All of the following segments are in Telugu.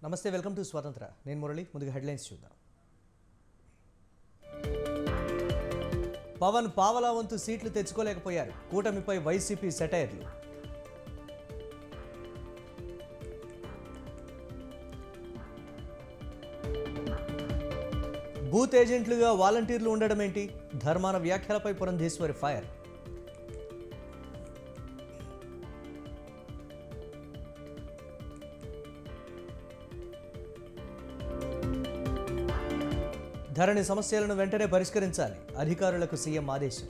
నమస్తే, వెల్కమ్ టు స్వతంత్ర. నేను మురళి. ముందుగా హెడ్లైన్స్ చూద్దాం. పవన్ పావలా వంతు సీట్లు తెచ్చుకోలేకపోయారు. కూటమిపై వైసీపీ సెటైర్లు. బూత్ ఏజెంట్లుగా వాలంటీర్లు ఉండడం ఏంటి? ధర్మాన వ్యాఖ్యలపై పురంధేశ్వరి ఫైర్. ధరణి సమస్యలను వెంటనే పరిష్కరించాలి. అధికారులకు సీఎం ఆదేశం.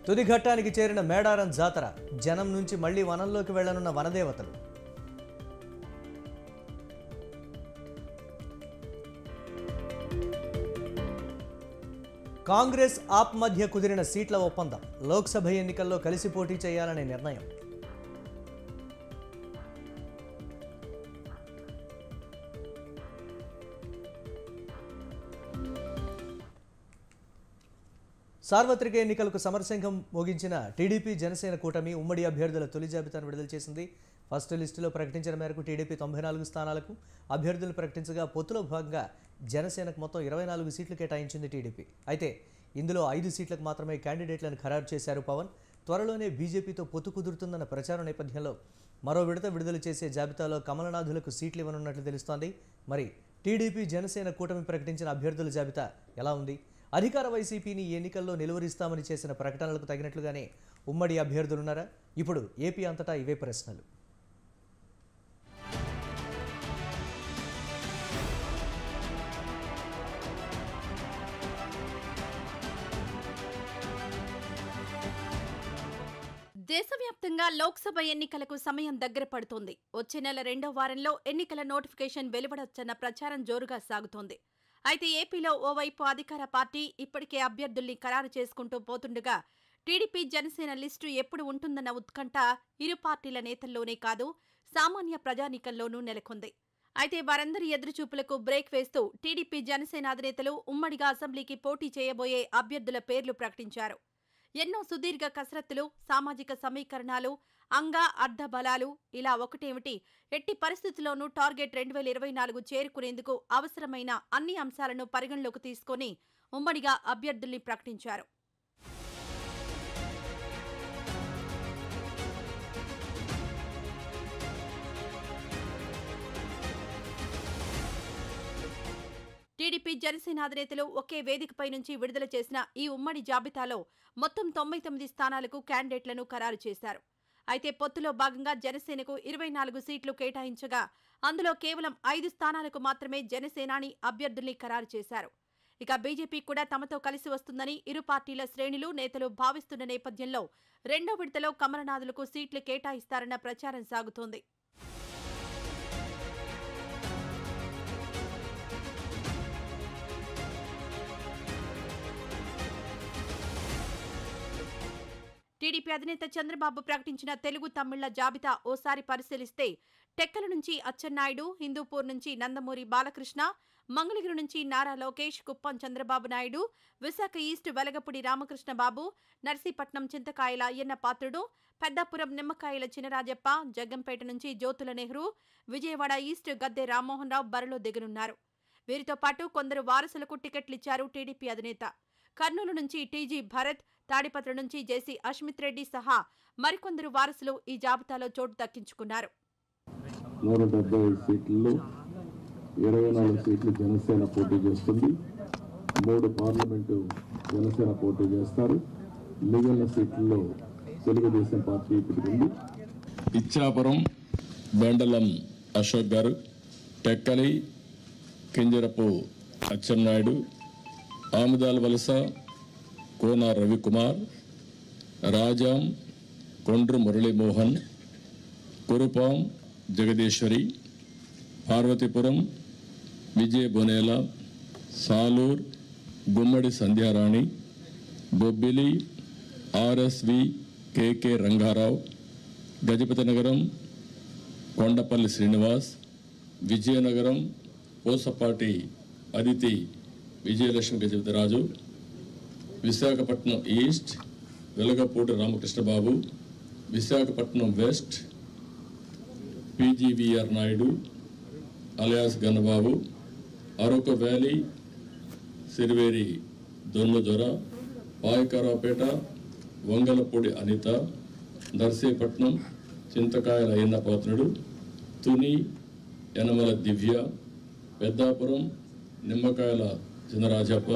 తుది ఘట్టానికి చేరిన మేడారం జాతర. జనం నుంచి మళ్లీ వనంలోకి వెళ్లనున్న వనదేవతలు. కాంగ్రెస్ ఆప్ మధ్య కుదిరిన సీట్ల ఒప్పందం. లోక్సభ ఎన్నికల్లో కలిసి పోటీ చేయాలనే నిర్ణయం. సార్వత్రిక ఎన్నికలకు సమరసింహం మోగించిన టీడీపీ జనసేన కూటమి ఉమ్మడి అభ్యర్థుల తొలి జాబితాను విడుదల చేసింది. ఫస్ట్ లిస్టులో ప్రకటించిన మేరకు టీడీపీ 94 స్థానాలకు అభ్యర్థులు ప్రకటించగా పొత్తులో భాగంగా జనసేనకు మొత్తం 24 సీట్లు కేటాయించింది టీడీపీ. అయితే ఇందులో 5 సీట్లకు మాత్రమే క్యాండిడేట్లను ఖరారు చేశారు పవన్. త్వరలోనే బీజేపీతో పొత్తు కుదురుతుందన్న ప్రచారం నేపథ్యంలో మరో విడత విడుదల చేసే జాబితాలో కమలనాథులకు సీట్లు ఇవ్వనున్నట్లు తెలుస్తోంది. మరి టీడీపీ జనసేన కూటమి ప్రకటించిన అభ్యర్థుల జాబితా ఎలా ఉంది? అధికార వైసీపీని ఎన్నికల్లో నిలువరిస్తామని చేసిన ప్రకటనలకు తగినట్లుగానే ఉమ్మడి అభ్యర్థులున్నారా? ఇప్పుడు ఏపీ అంతటా ఇవే ప్రశ్నలు. దేశవ్యాప్తంగా లోక్సభ ఎన్నికలకు సమయం దగ్గర పడుతోంది. వచ్చే నెల 2వ వారంలో ఎన్నికల నోటిఫికేషన్ వెలువడొచ్చన్న ప్రచారం జోరుగా సాగుతోంది. అయితే ఏపీలో ఓవైపు అధికార పార్టీ ఇప్పటికే అభ్యర్థుల్ని ఖరారు చేసుకుంటూ పోతుండగా టీడీపీ జనసేన లిస్టు ఎప్పుడు ఉంటుందన్న ఉత్కంఠ ఇరు పార్టీల నేతల్లోనే కాదు, సామాన్య ప్రజానీకంలోనూ నెలకొంది. అయితే వారందరి ఎదురుచూపులకు బ్రేక్ వేస్తూ టీడీపీ జనసేన అధినేతలు ఉమ్మడిగా అసెంబ్లీకి పోటీ చేయబోయే అభ్యర్థుల పేర్లు ప్రకటించారు. ఎన్నో సుదీర్ఘ కసరత్తులు, సామాజిక సమీకరణాలు, అంగ అర్ధ బలాలు, ఇలా ఒకటేమిటి, ఎట్టి పరిస్థితుల్లోనూ టార్గెట్ 2024 చేరుకునేందుకు అవసరమైన అన్ని అంశాలను పరిగణలోకి తీసుకుని ఉమ్మడిగా అభ్యర్థుల్ని ప్రకటించారు. టీడీపీ జనసేన అధినేతలు ఒకే వేదికపై నుంచి విడుదల చేసిన ఈ ఉమ్మడి జాబితాలో మొత్తం 99 స్థానాలకు క్యాండిడేట్లను ఖరారు చేశారు. అయితే పొత్తులో భాగంగా జనసేనకు 24 సీట్లు కేటాయించగా అందులో కేవలం 5 స్థానాలకు మాత్రమే జనసేనాని అభ్యర్థుల్ని ఖరారు చేశారు. ఇక బీజేపీ కూడా తమతో కలిసి వస్తుందని ఇరు పార్టీల శ్రేణులు, నేతలు భావిస్తున్న నేపథ్యంలో 2వ విడతలో కమలనాథులకు సీట్లు కేటాయిస్తారన్న ప్రచారం సాగుతోంది. టీడీపీ అధినేత చంద్రబాబు ప్రకటించిన తెలుగు తమిళ జాబితా ఓసారి పరిశీలిస్తే టెక్కల నుంచి అచ్చెన్నాయుడు, హిందూపూర్ నుంచి నందమూరి బాలకృష్ణ, మంగళగిరి నుంచి నారా లోకేష్, కుప్పం చంద్రబాబు నాయుడు, విశాఖ ఈస్ట్ వెలగపూడి రామకృష్ణబాబు, నర్సీపట్నం చింతకాయల అయ్యన్న పాత్రుడు, పెద్దాపురం నిమ్మకాయల చినరాజప్ప, జగ్గంపేట నుంచి జ్యోతుల నెహ్రూ, విజయవాడ ఈస్ట్ గద్దె రామ్మోహన్ రావు బరిలో దిగనున్నారు. వీరితో పాటు కొందరు వారసులకు టికెట్లిచ్చారు టీడీపీ అధినేత. కర్నూలు నుంచి టీజీ భరత్, తాడిపత్రి నుంచి జేసీ అశ్మిత్ రెడ్డి సహా మరికొందరు వారసులు ఈ జాబితాలో చోటు దక్కించుకున్నారు. 175 సీట్లలో 24 సీట్లు జనసేన పోటీ చేస్తుంది. 3 పార్లమెంటు జనసేన పోటీ చేస్తారు. మిగిలిన సీట్లలో తెలుగుదేశం పార్టీ ఇప్పుడు Ichchapuram బెండలం Ashok garu, Tekkali Kinjarapu Atchannaidu, Amudalavalasa Kona Ravikumar, Rajam Kondru Muralimohan, Kurupam Jagadeeswari, Parvathipuram Vijaya Bonela, Salur Gummadi Sandhyarani, Bobbili RSV KK Rangarao, Gajapathinagaram Kondapalli Srinivas, Vizianagaram Posapati Aditi Vijayalakshmi Gajapathiraju, Visakhapatnam East Velagapudi Ramakrishnababu, Visakhapatnam West PGVR Naidu alias Gannababu, Araku Valley Siriveri Donnadora, Payakaraopeta Vangalapudi Anitha, Narsipatnam Chintakayala Ayyannapatrudu, Tuni Yanamala Divya, Peddapuram Nimmakayala Chinarajappa.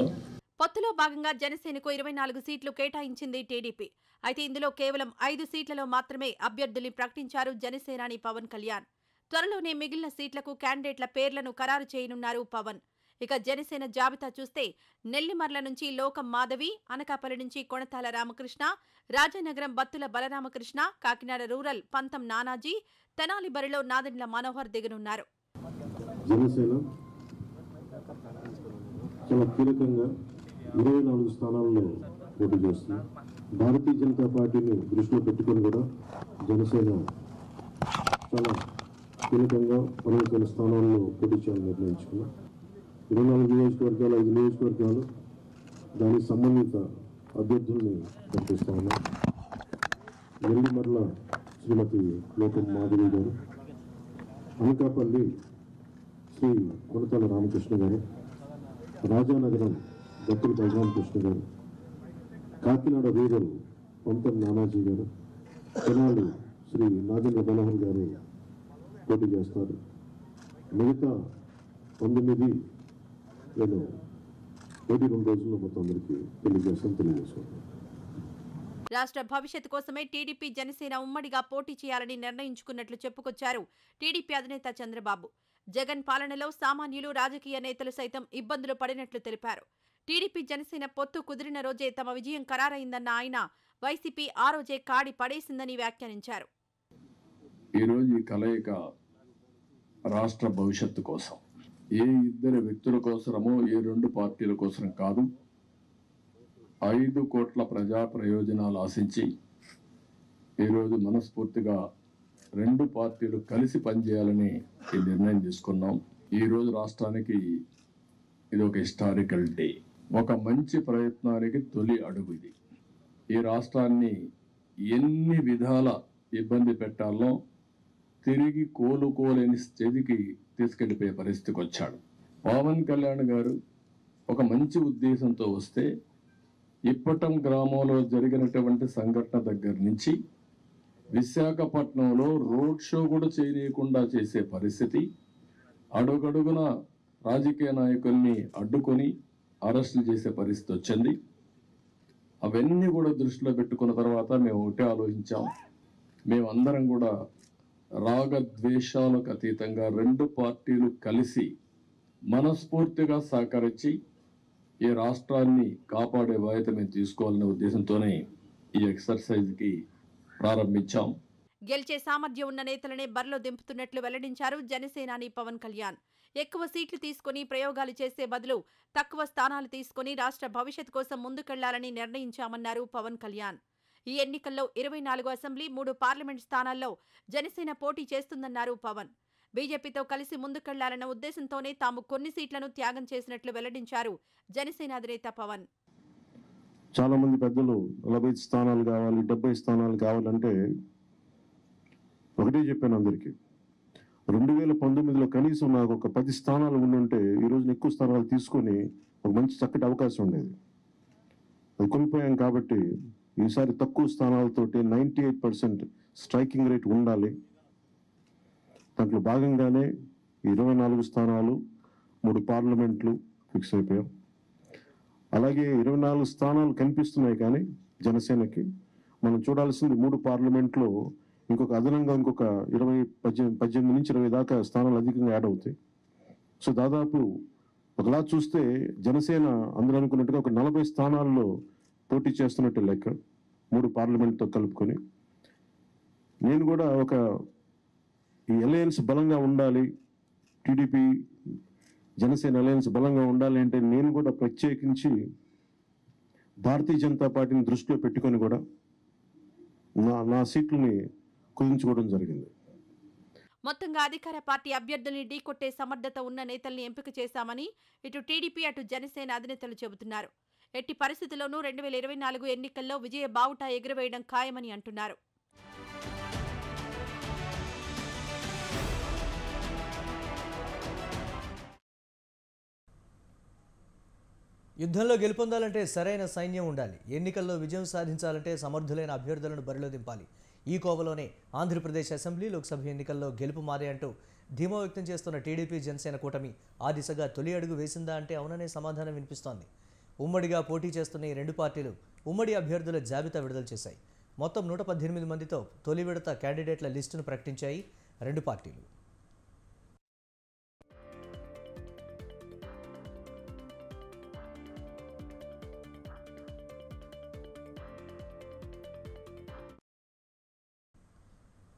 పొత్తులో భాగంగా జనసేనకు 24 సీట్లు కేటాయించింది టీడీపీ. అయితే ఇందులో కేవలం 5 సీట్లలో మాత్రమే అభ్యర్థుల్ని ప్రకటించారు జనసేనాని పవన్ కళ్యాణ్. త్వరలోనే మిగిలిన సీట్లకు క్యాండిడేట్ల పేర్లను ఖరారు చేయనున్నారు పవన్. ఇక జనసేన జాబితా చూస్తే నెల్లిమర్ల నుంచి లోకం మాధవి, అనకాపల్లి నుంచి కొణతాల రామకృష్ణ, రాజానగరం బత్తుల బలరామకృష్ణ, కాకినాడ రూరల్ పంతం నానాజీ, తెనాలి బరిలో నాదెండ్ల మనోహర్ దిగనున్నారు. జనసేన చాలా కీలకంగా 24 స్థానాల్లో పోటీ చేస్తుంది. భారతీయ జనతా పార్టీని దృష్టిలో పెట్టుకొని కూడా జనసేన చాలా కీలకంగా 12 స్థానాల్లో పోటీ చేయాలని నిర్ణయించుకున్నాం. 24 నియోజకవర్గాలు, 5 నియోజకవర్గాలు దానికి సంబంధిత అభ్యర్థుల్ని ప్రకటిస్తా ఉన్నాం. నెల్లిమర్ల శ్రీమతి లోకం మాధవి గారు, అనకాపల్లి శ్రీ కొనతాల రామకృష్ణ గారు, రాజానగరం బత్తుల బలరామకృష్ణ గారు, కాకినాడ రూరల్ పంతం నానాజీ గారు, తెనాలి శ్రీ నాదెండ్ల మనోహర్ గారు పోటీ చేస్తారు. మిగతా 19 నేను 2 రోజుల్లో మొత్తం అందరికీ తెలియజేసుకుంటాను. రాష్ట్ర భవిష్యత్తు కోసమే టీడీపీ జనసేన ఉమ్మడిగా పోటీ చేయాలని నిర్ణయించుకున్నట్లు చెప్పుకొచ్చారు టీడీపీ అధినేత చంద్రబాబు. జగన్ పాలనలో సామాన్యులు, రాజకీయ నేతలు సైతం ఇబ్బందులు పడినట్లు తెలిపారు. టీడీపీ జనసేన పొత్తు కుదిరిన రోజే తమ విజయం ఖరారైందన్న ఆయన వైసీపీ ఆ రోజే కాడి పడేసిందని వ్యాఖ్యానించారు. ఈరోజు ఈ కలయిక రాష్ట్ర భవిష్యత్తు కోసం, ఏ ఇద్దరు వ్యక్తుల కోసమో, ఏ 2 పార్టీల కోసం కాదు, 5 కోట్ల ప్రజా ప్రయోజనాలు ఆశించి ఈరోజు మనస్ఫూర్తిగా 2 పార్టీలు కలిసి పనిచేయాలని ఈ నిర్ణయం తీసుకున్నాం. ఈరోజు రాష్ట్రానికి ఇది ఒక హిస్టారికల్ డే, ఒక మంచి ప్రయత్నానికి తొలి అడుగు ఇది. ఈ రాష్ట్రాన్ని ఎన్ని విధాల ఇబ్బంది పెట్టాలో తిరిగి కోలుకోలేని స్థితికి తీసుకెళ్లిపోయే పరిస్థితికి వచ్చాడు. పవన్ కళ్యాణ్ గారు ఒక మంచి ఉద్దేశంతో వస్తే ఇప్పటం గ్రామంలో జరిగినటువంటి సంఘటన దగ్గర నుంచి విశాఖపట్నంలో రోడ్ షో కూడా చేయకుండా చేసే పరిస్థితి, అడుగడుగున రాజకీయ నాయకుల్ని అడ్డుకొని అరెస్టులు చేసే పరిస్థితి వచ్చింది. అవన్నీ కూడా దృష్టిలో పెట్టుకున్న తర్వాత మేము ఒకటే ఆలోచించాం. మేమందరం కూడా రాగద్వేషాలకు అతీతంగా 2 పార్టీలు కలిసి మనస్ఫూర్తిగా సహకరించి ఈ రాష్ట్రాన్ని కాపాడే బాధ్యత మేము తీసుకోవాలనే ఉద్దేశంతోనే ఈ ఎక్సర్సైజ్కి ప్రారంభించాం. గెలిచే సామర్థ్యం ఉన్న నేతలనే బరిలో దింపుతున్నట్లు వెల్లడించారు జనసేనాని పవన్ కళ్యాణ్. ఎక్కువ సీట్లు తీసుకుని ప్రయోగాలు చేసే బదులు తక్కువ స్థానాలు తీసుకుని రాష్ట్ర భవిష్యత్ కోసం ముందుకెళ్లాలని నిర్ణయించామన్నారు పవన్ కళ్యాణ్. ఈ ఎన్నికల్లో 24 అసెంబ్లీ, 3 పార్లమెంట్ స్థానాల్లో జనసేన పోటీ చేస్తుందన్నారు పవన్. బీజేపీతో కలిసి ముందుకెళ్లాలన్న ఉద్దేశంతోనే తాము కొన్ని సీట్లను త్యాగం చేసినట్లు వెల్లడించారు జనసేన అధినేత పవన్. చాలా మంది పెద్దలు 40 స్థానాలు కావాలి, 70 స్థానాలు కావాలంటే ఒకటే చెప్పాను అందరికీ, 2019లో కనీసం నాకు ఒక 10 స్థానాలు ఉండుంటే ఈరోజు ఎక్కువ స్థానాలు తీసుకొని ఒక మంచి చక్కటి అవకాశం ఉండేది. అది కోల్పోయాం కాబట్టి ఈసారి తక్కువ స్థానాలతోటి 98% స్ట్రైకింగ్ రేట్ ఉండాలి. దాంట్లో భాగంగానే 24 స్థానాలు, 3 పార్లమెంట్లు ఫిక్స్ అయిపోయాం. అలాగే 24 స్థానాలు కనిపిస్తున్నాయి, కానీ జనసేనకి మనం చూడాల్సింది 3 పార్లమెంట్లో ఇంకొక అదనంగా ఇంకొక 18 నుంచి 20 దాకా స్థానాలు అధికంగా యాడ్ అవుతాయి. సో దాదాపు ఒకలా చూస్తే జనసేన అందరూ అనుకున్నట్టుగా ఒక 40 స్థానాల్లో పోటీ చేస్తున్నట్టు లెక్క, 3 పార్లమెంట్తో కలుపుకొని. నేను కూడా ఒక ఈ అలయన్స్ బలంగా ఉండాలి, టీడీపీ జనసేన అలయన్స్ బలంగా ఉండాలి అంటే నేను కూడా ప్రత్యేకించి భారతీయ జనతా పార్టీని దృష్టిలో పెట్టుకొని కూడా నా సీట్లని కుదించుకోవడం జరిగింది. మొత్తంగా అధికార పార్టీ అభ్యర్థుల్ని ఢీకొట్టే సమర్థత ఉన్న నేతల్ని ఎంపిక చేశామని ఇటు టీడీపీ అటు జనసేన అధినేతలు చెబుతున్నారు. ఎట్టి పరిస్థితుల్లోనూ 2024 ఎన్నికల్లో విజయ బావుటా ఎగురవేయడం ఖాయమని అంటున్నారు. యుద్ధంలో గెలుపొందాలంటే సరైన సైన్యం ఉండాలి. ఎన్నికల్లో విజయం సాధించాలంటే సమర్థులైన అభ్యర్థులను బరిలో దింపాలి. ఈ కోవలోనే ఆంధ్రప్రదేశ్ అసెంబ్లీ, లోక్సభ ఎన్నికల్లో గెలుపు మాదే అంటూ ధీమా వ్యక్తం చేస్తున్న టీడీపీ జనసేన కూటమి ఆ దిశగా తొలి అడుగు వేసిందా అంటే అవుననే సమాధానం వినిపిస్తోంది. ఉమ్మడిగా పోటీ చేస్తున్న ఈ రెండు పార్టీలు ఉమ్మడి అభ్యర్థుల జాబితా విడుదల చేశాయి. మొత్తం 118 మందితో తొలి విడత క్యాండిడేట్ల లిస్టును ప్రకటించాయి రెండు పార్టీలు.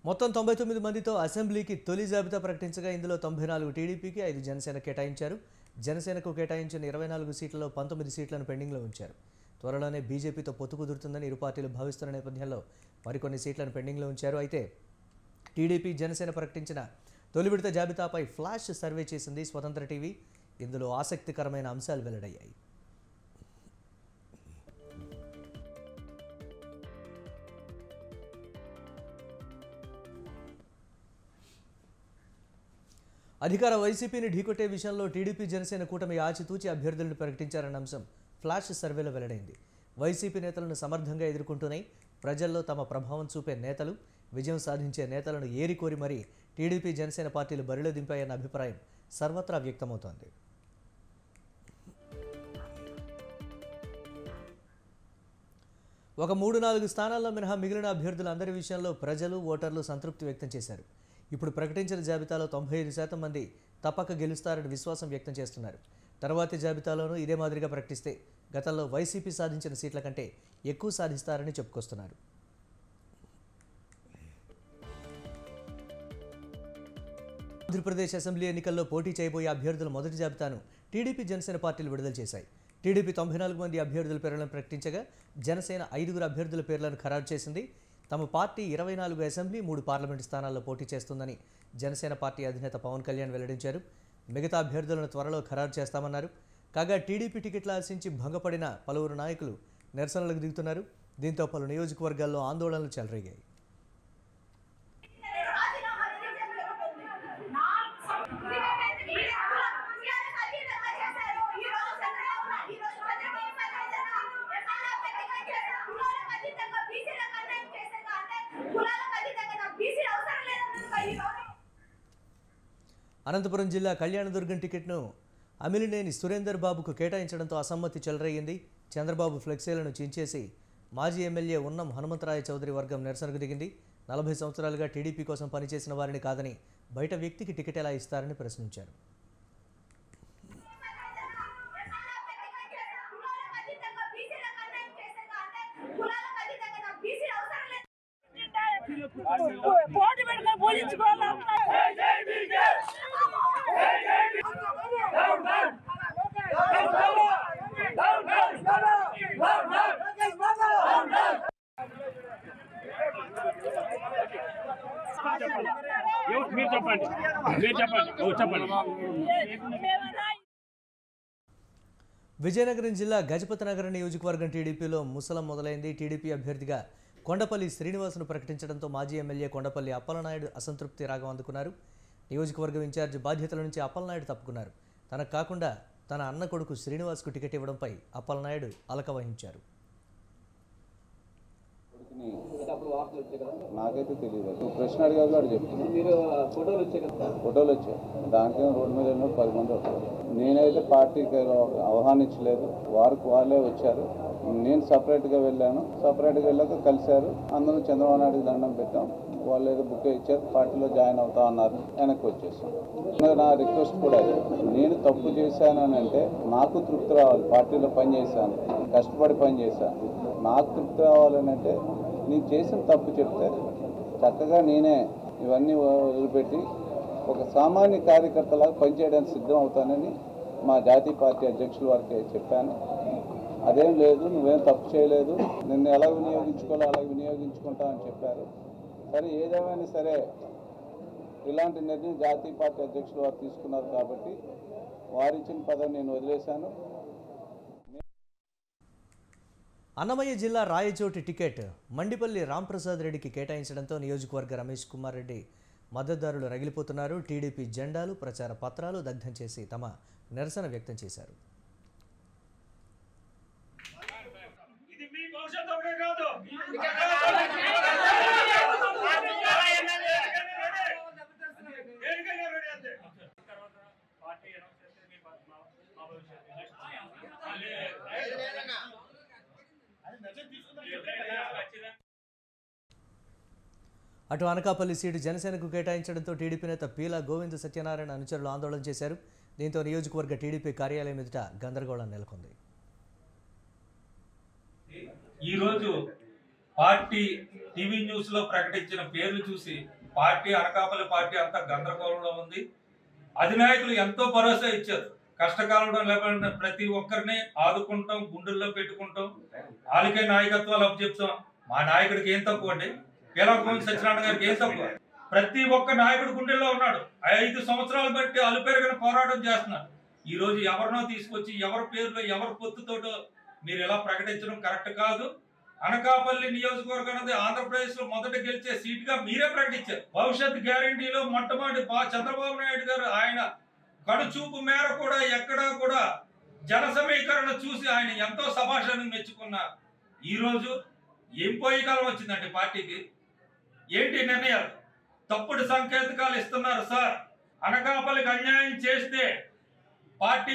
మొత్తం 99 మందితో అసెంబ్లీకి తొలి జాబితా ప్రకటించగా ఇందులో 94 టీడీపీకి, 5 జనసేన కేటాయించారు. జనసేనకు కేటాయించిన 24 సీట్లలో 19 సీట్లను పెండింగ్లో ఉంచారు. త్వరలోనే బీజేపీతో పొత్తు కుదురుతుందని ఇరు పార్టీలు భావిస్తున్న నేపథ్యంలో మరికొన్ని సీట్లను పెండింగ్లో ఉంచారు. అయితే టీడీపీ, జనసేన ప్రకటించిన తొలి విడత జాబితాపై ఫ్లాష్ సర్వే చేసింది స్వతంత్ర టీవీ. ఇందులో ఆసక్తికరమైన అంశాలు వెల్లడయ్యాయి. అధికార వైసీపీని ఢీకొట్టే విషయంలో టీడీపీ, జనసేన కూటమి ఆచితూచి అభ్యర్థులను ప్రకటించారన్న అంశం ఫ్లాష్ సర్వేలో వెల్లడైంది. వైసీపీ నేతలను సమర్థంగా ఎదుర్కొంటూనే ప్రజల్లో తమ ప్రభావం చూపే నేతలు, విజయం సాధించే నేతలను ఏరికోరి మరీ టీడీపీ, జనసేన పార్టీలు బరిలో దింపాయన్న అభిప్రాయం సర్వత్రా వ్యక్తమవుతోంది. ఒక 3-4 స్థానాల్లో మినహా మిగిలిన అభ్యర్థుల అందరి విషయంలో ప్రజలు, ఓటర్లు సంతృప్తి వ్యక్తం చేశారు. ఇప్పుడు ప్రకటించిన జాబితాలో 95% మంది తప్పక గెలుస్తారని విశ్వాసం వ్యక్తం చేస్తున్నారు. తర్వాతి జాబితాలోనూ ఇదే మాదిరిగా ప్రకటిస్తే గతంలో వైసీపీ సాధించిన సీట్ల కంటే ఎక్కువ సాధిస్తారని చెప్పుకొస్తున్నారు. ఆంధ్రప్రదేశ్ అసెంబ్లీ ఎన్నికల్లో పోటీ చేయబోయే అభ్యర్థుల మొదటి జాబితాను టీడీపీ, జనసేన పార్టీలు విడుదల చేశాయి. టీడీపీ 94 మంది అభ్యర్థుల పేర్లను ప్రకటించగా జనసేన 5 అభ్యర్థుల పేర్లను ఖరారు చేసింది. తమ పార్టీ 24 అసెంబ్లీ, 3 పార్లమెంటు స్థానాల్లో పోటీ చేస్తుందని జనసేన పార్టీ అధినేత పవన్ కళ్యాణ్ వెల్లడించారు. మిగతా అభ్యర్థులను త్వరలో ఖరారు చేస్తామన్నారు. కాగా టీడీపీ టికెట్ల ఆశించి భంగపడిన పలువురు నాయకులు నిరసనలకు దిగుతున్నారు. దీంతో పలు నియోజకవర్గాల్లో ఆందోళనలు చెలరేగాయి. అనంతపురం జిల్లా కళ్యాణదుర్గం టికెట్ను అమిలినేని సురేందర్ బాబుకు కేటాయించడంతో అసమ్మతి చెలరేగింది. చంద్రబాబు ఫ్లెక్సీలను చించేసి మాజీ ఎమ్మెల్యే ఉన్నం హనుమంతరాయ చౌదరి వర్గం నిరసనకు దిగింది. 40 సంవత్సరాలుగా టీడీపీ కోసం పనిచేసిన వారిని కాదని బయట వ్యక్తికి టికెట్ ఎలా ఇస్తారని ప్రశ్నించారు. విజయనగరం జిల్లా గజపతినగరం నియోజకవర్గం టీడీపీలో ముసలం మొదలైంది. టీడీపీ అభ్యర్థిగా కొండపల్లి శ్రీనివాసును ప్రకటించడంతో మాజీ ఎమ్మెల్యే కొండపల్లి అప్పలనాయుడు అసంతృప్తి రాగం అందుకున్నారు. నియోజకవర్గం ఇన్ఛార్జి బాధ్యతల నుంచి అప్పలనాయుడు తప్పుకున్నారు. తనకు కాకుండా తన అన్న కొడుకు శ్రీనివాస్కు టికెట్ ఇవ్వడంపై అప్పలనాయుడు అలక వహించారు. నాకైతే తెలియదు. ప్రశ్న అడిగారు అని చెప్తున్నాను. మీరు ఫోటోలు వచ్చాయి. దానికేమో రోడ్డు మీద 10 మంది వచ్చారు. నేనైతే పార్టీకి ఆహ్వానించలేదు. వాళ్ళే వచ్చారు. నేను సపరేట్గా వెళ్ళాను. సపరేట్గా వెళ్ళాక కలిశారు. అందరూ చంద్రబాబు నాయుడుకి దండం పెట్టాం. వాళ్ళు ఏదో బుక్ ఇచ్చారు. పార్టీలో జాయిన్ అవుతా అన్నారు. వెనక్కి వచ్చేసాం. నా రిక్వెస్ట్ కూడా నేను తప్పు చేశానని అంటే నాకు తృప్తి రావాలి. పార్టీలో పనిచేశాను, కష్టపడి పనిచేశాను. నాకు తృప్తి రావాలని అంటే నేను చేసిన తప్పు చెప్తే చక్కగా నేనే ఇవన్నీ వదిలిపెట్టి ఒక సామాన్య కార్యకర్తలాగా పనిచేయడానికి సిద్ధం అవుతానని మా జాతీయ పార్టీ అధ్యక్షుల వారికి చెప్పాను. అదేం లేదు, నువ్వేం తప్పు చేయలేదు, నిన్ను ఎలా వినియోగించుకోవాలో అలా వినియోగించుకుంటా అని చెప్పారు. సరే, ఏదేమైనా సరే ఇలాంటి నిర్ణయం జాతీయ పార్టీ అధ్యక్షులు వారు తీసుకున్నారు కాబట్టి వారిచ్చిన పదవి నేను వదిలేశాను. అన్నమయ్య జిల్లా రాయచోటి టికెట్ మండిపల్లి రాంప్రసాద్ రెడ్డికి కేటాయించడంతో నియోజకవర్గ రమేష్ కుమార్ రెడ్డి మద్దతుదారులు రగిలిపోతున్నారు. టీడీపీ జెండాలు, ప్రచార పత్రాలు దగ్ధం చేసి తమ నిరసన వ్యక్తం చేశారు. అటు అనకాపల్లి సీటు జనసేనకు కేటాయించడంతో టీడీపీ నేత పీలా గోవింద సత్యనారాయణ అనుచరులు ఆందోళన చేశారు. దీంతో నియోజకవర్గ టీడీపీ కార్యాలయం ఎదుట గందరగోళం నెలకొంది. ఈరోజు పార్టీ టీవీ న్యూస్ లో ప్రకటించిన పేర్లు చూసి అనకాపల్లి పార్టీ అంతా గందరగోళంలో ఉంది. అధినాయకులు ఎంతో భరోసా ఇచ్చారు. కష్టకాలంలో లేకపోతే ప్రతి ఒక్కరిని ఆదుకుంటాం, గుండెల్లో పెట్టుకుంటాం, వాళ్ళకే నాయకత్వాలు అప్పచెప్తాం. మా నాయకుడికి ఏం తక్కువ అండి? పీలా గోవింద సత్యనారాయణ గారికి ఏం తక్కువ? ప్రతి ఒక్క నాయకుడు గుండెల్లో ఉన్నాడు. 5 సంవత్సరాలు బట్టి అలుపెరగని పోరాటం చేస్తున్నారు. ఈ రోజు ఎవరినో తీసుకొచ్చి ఎవరి పేరులో ఎవరి పొత్తుతోటో మీరు ఎలా ప్రకటించడం కరెక్ట్ కాదు. అనకాపల్లి నియోజకవర్గం అనేది ఆంధ్రప్రదేశ్ లో మొదట గెలిచే సీటుగా మీరే ప్రకటించారు. భవిష్యత్ గ్యారంటీలో మొట్టమొదటి చంద్రబాబు నాయుడు గారు ఆయన కడుచూపు మేర కూడా ఎక్కడా కూడా జన సమీకరణ చూసి ఆయన ఎంతో శభాషాన్ని మెచ్చుకున్నారు. ఈ రోజు ఏం పోయి కాలం వచ్చిందండి పార్టీకి? ఏంటి నిర్ణయాలు? తప్పుడు సంకేతాలు ఇస్తున్నారు సార్. అనకాపల్లికి అన్యాయం చేస్తే పార్టీ